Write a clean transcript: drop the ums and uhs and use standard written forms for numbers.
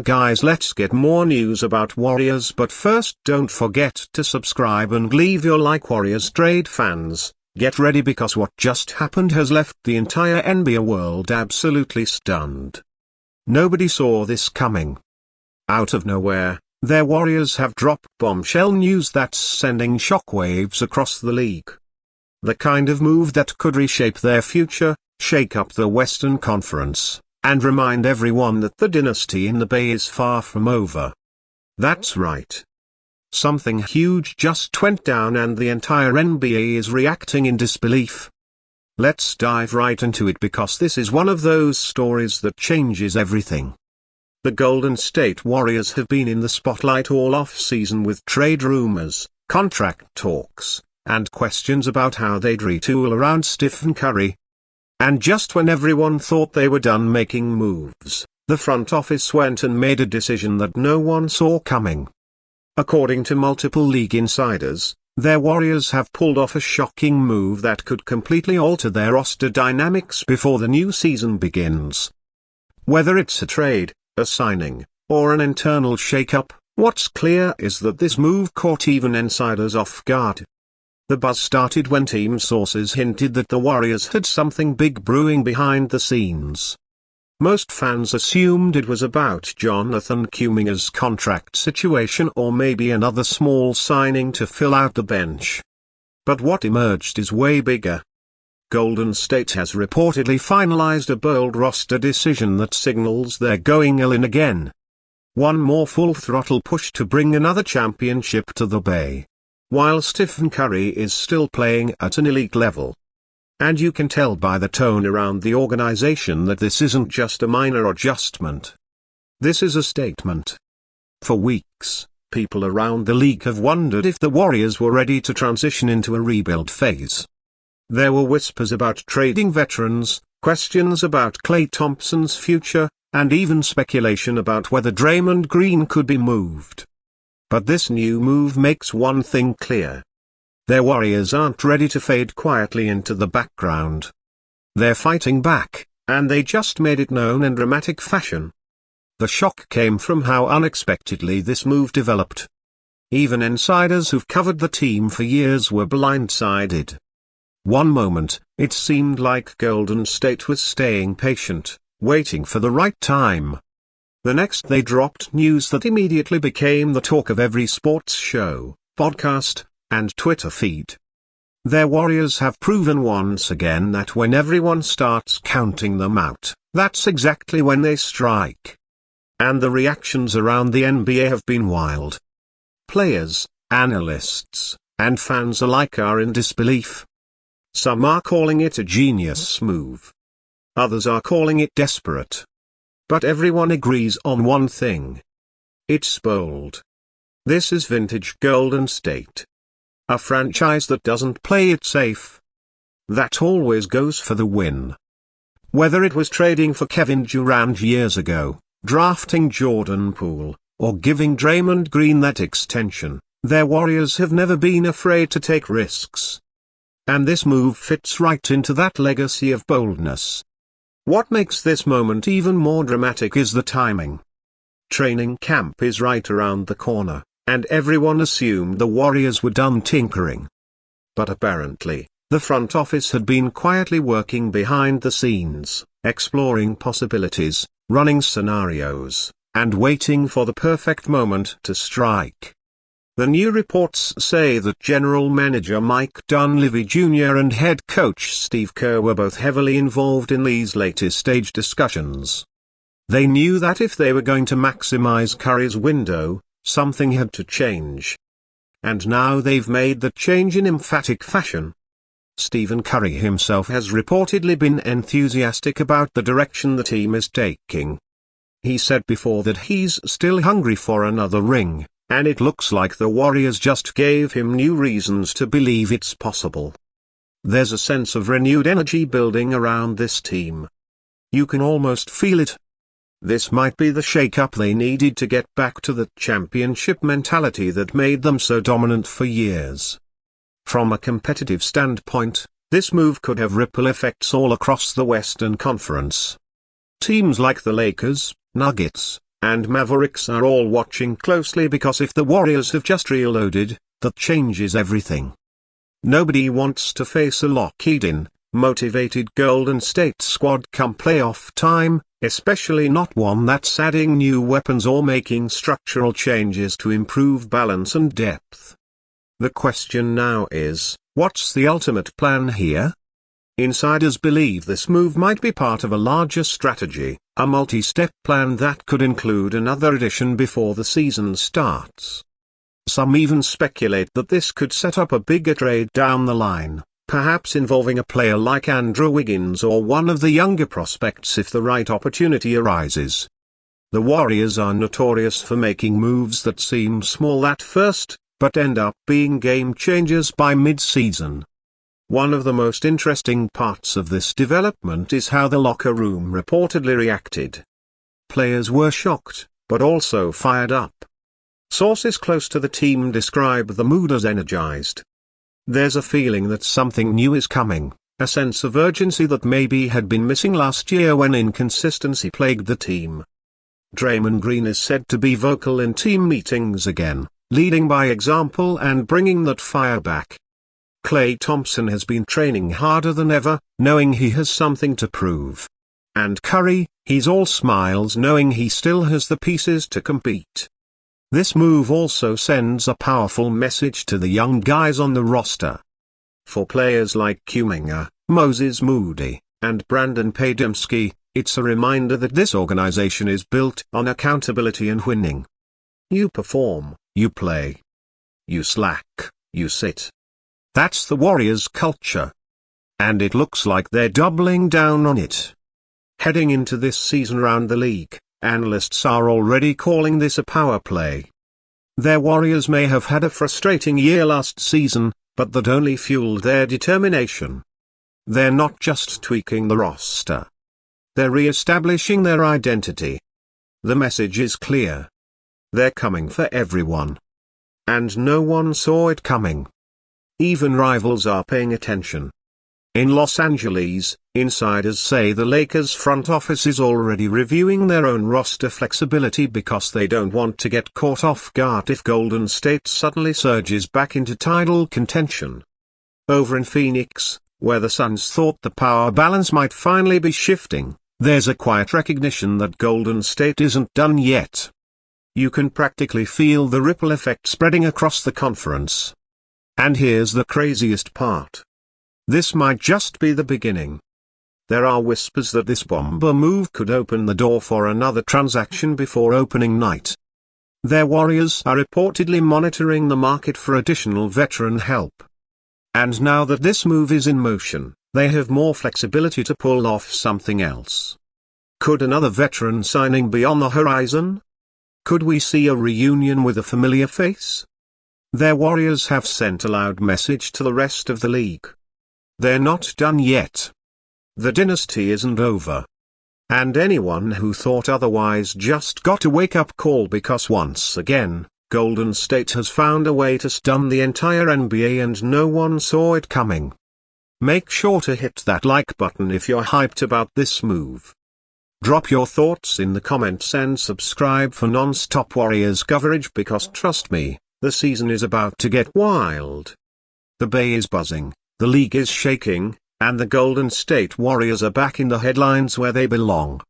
guys, let's get more news about Warriors, but first don't forget to subscribe and leave your like. Warriorstrade fans, get ready because what just happened has left the entire NBA world absolutely stunned. Nobody saw this coming. Out of nowhere, their Warriors have dropped bombshell news that's sending shockwaves across the league. The kind of move that could reshape their future, shake up the Western Conference, and remind everyone that the dynasty in the Bay is far from over. That's right. Something huge just went down and the entire NBA is reacting in disbelief. Let's dive right into it because this is one of those stories that changes everything. The Golden State Warriors have been in the spotlight all off-season with trade rumors, contract talks, and questions about how they'd retool around Stephen Curry. And just when everyone thought they were done making moves, the front office went and made a decision that no one saw coming. According to multiple league insiders, their Warriors have pulled off a shocking move that could completely alter their roster dynamics before the new season begins. Whether it's a trade, a signing, or an internal shake-up, what's clear is that this move caught even insiders off guard. The buzz started when team sources hinted that the Warriors had something big brewing behind the scenes. Most fans assumed it was about Jonathan Kuminga's contract situation or maybe another small signing to fill out the bench. But what emerged is way bigger. Golden State has reportedly finalized a bold roster decision that signals they're going all in again. One more full-throttle push to bring another championship to the Bay. While Stephen Curry is still playing at an elite level. And you can tell by the tone around the organization that this isn't just a minor adjustment. This is a statement. For weeks, people around the league have wondered if the Warriors were ready to transition into a rebuild phase. There were whispers about trading veterans, questions about Klay Thompson's future, and even speculation about whether Draymond Green could be moved. But this new move makes one thing clear. Their Warriors aren't ready to fade quietly into the background. They're fighting back, and they just made it known in dramatic fashion. The shock came from how unexpectedly this move developed. Even insiders who've covered the team for years were blindsided. One moment, it seemed like Golden State was staying patient, waiting for the right time. The next they dropped news that immediately became the talk of every sports show, podcast, and Twitter feed. Their Warriors have proven once again that when everyone starts counting them out, that's exactly when they strike. And the reactions around the NBA have been wild. Players, analysts, and fans alike are in disbelief. Some are calling it a genius move. Others are calling it desperate. But everyone agrees on one thing. It's bold. This is vintage Golden State. A franchise that doesn't play it safe. That always goes for the win. Whether it was trading for Kevin Durant years ago, drafting Jordan Poole, or giving Draymond Green that extension, their Warriors have never been afraid to take risks. And this move fits right into that legacy of boldness. What makes this moment even more dramatic is the timing. Training camp is right around the corner, and everyone assumed the Warriors were done tinkering. But apparently, the front office had been quietly working behind the scenes, exploring possibilities, running scenarios, and waiting for the perfect moment to strike. The new reports say that General Manager Mike Dunleavy Jr. and head coach Steve Kerr were both heavily involved in these latest stage discussions. They knew that if they were going to maximize Curry's window, something had to change. And now they've made the change in emphatic fashion. Stephen Curry himself has reportedly been enthusiastic about the direction the team is taking. He said before that he's still hungry for another ring. And it looks like the Warriors just gave him new reasons to believe it's possible. There's a sense of renewed energy building around this team. You can almost feel it. This might be the shake-up they needed to get back to the championship mentality that made them so dominant for years. From a competitive standpoint, this move could have ripple effects all across the Western Conference. Teams like the Lakers, Nuggets, and Mavericks are all watching closely, because if the Warriors have just reloaded, that changes everything. Nobody wants to face a locked-in, motivated Golden State squad come playoff time, especially not one that's adding new weapons or making structural changes to improve balance and depth. The question now is, what's the ultimate plan here? Insiders believe this move might be part of a larger strategy, a multi-step plan that could include another edition before the season starts. Some even speculate that this could set up a bigger trade down the line, perhaps involving a player like Andrew Wiggins or one of the younger prospects if the right opportunity arises. The Warriors are notorious for making moves that seem small at first, but end up being game changers by mid-season. One of the most interesting parts of this development is how the locker room reportedly reacted. Players were shocked, but also fired up. Sources close to the team describe the mood as energized. There's a feeling that something new is coming, a sense of urgency that maybe had been missing last year when inconsistency plagued the team. Draymond Green is said to be vocal in team meetings again, leading by example and bringing that fire back. Klay Thompson has been training harder than ever, knowing he has something to prove. And Curry, he's all smiles knowing he still has the pieces to compete. This move also sends a powerful message to the young guys on the roster. For players like Kuminga, Moses Moody, and Brandon Podziemski, it's a reminder that this organization is built on accountability and winning. You perform, you play. You slack, you sit. That's the Warriors culture. And it looks like they're doubling down on it. Heading into this season around the league, analysts are already calling this a power play. Their Warriors may have had a frustrating year last season, but that only fueled their determination. They're not just tweaking the roster. They're re-establishing their identity. The message is clear. They're coming for everyone. And no one saw it coming. Even rivals are paying attention. In Los Angeles, insiders say the Lakers front office is already reviewing their own roster flexibility because they don't want to get caught off guard if Golden State suddenly surges back into title contention. Over in Phoenix, where the Suns thought the power balance might finally be shifting, there's a quiet recognition that Golden State isn't done yet. You can practically feel the ripple effect spreading across the conference. And here's the craziest part. This might just be the beginning. There are whispers that this bomber move could open the door for another transaction before opening night. Their Warriors are reportedly monitoring the market for additional veteran help. And now that this move is in motion, they have more flexibility to pull off something else. Could another veteran signing be on the horizon? Could we see a reunion with a familiar face? Their Warriors have sent a loud message to the rest of the league. They're not done yet. The dynasty isn't over. And anyone who thought otherwise just got a wake-up call, because once again, Golden State has found a way to stun the entire NBA and no one saw it coming. Make sure to hit that like button if you're hyped about this move. Drop your thoughts in the comments and subscribe for non-stop Warriors coverage, because trust me, the season is about to get wild. The Bay is buzzing, the league is shaking, and the Golden State Warriors are back in the headlines where they belong.